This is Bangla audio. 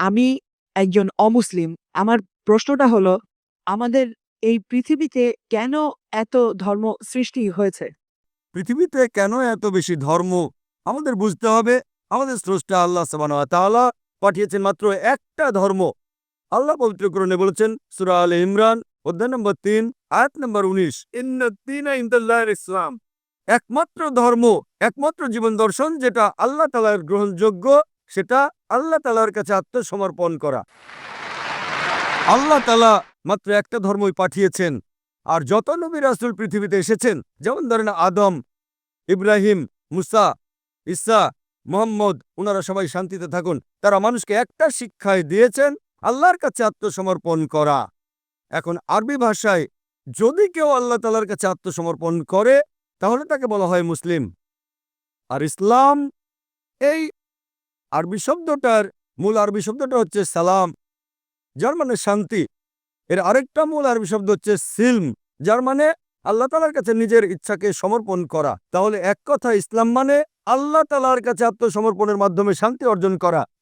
আমি একজন অমুসলিম। আমার প্রশ্নটা হলো, আমাদের এই পৃথিবীতে কেন এত ধর্ম সৃষ্টি হয়েছে? পৃথিবীতে কেন এত বেশি ধর্ম আমাদের বুঝতে হবে। আমাদের স্রষ্টা আল্লাহ সুবহানাহু ওয়া তাআলা পাঠিয়েছেন মাত্র একটা ধর্ম। আল্লাহ পবিত্র কোরআনে বলেছেন সূরা আলে ইমরান অধ্যায় নম্বর ৩ আয়াত নম্বর ১৯, ইন্নাদ দীনা ইনদাল্লাহিল ইসলাম। একমাত্র ধর্ম, একমাত্র জীবন দর্শন যেটা আল্লাহ তাআলার গ্রহণযোগ্য, সেটা আল্লাহ তাআলার কাছে আত্মসমর্পণ করা। আল্লাহ তাআলা মাত্র একটা ধর্মই পাঠিয়েছেন। আর যত নবী রাসূল পৃথিবীতে এসেছেন, যেমন ধরেন আদম, ইব্রাহিম, মুসা, ঈসা, মুহাম্মদ, ওনারা সবাই শান্তিতে থাকুন, তারা মানুষকে একটা শিক্ষাই দিয়েছেন, আল্লাহর কাছে আত্মসমর্পণ করা। এখন আরবি ভাষায় যদি কেউ আল্লাহ তাআলার কাছে আত্মসমর্পণ করে তাহলে তাকে বলা হয় মুসলিম। আর ইসলাম, এই আরবি শব্দটার মূল আরবি শব্দটা হচ্ছে সালাম, যার মানে শান্তি। এর আরেকটা মূল আরবি শব্দ হচ্ছে সিলম, যার মানে আল্লাহ তাআলার কাছে নিজের ইচ্ছাকে সমর্পণ করা। তাহলে এক কথা ইসলাম মানে আল্লাহ তাআলার কাছে আত্মসমর্পণের মাধ্যমে শান্তি অর্জন করা।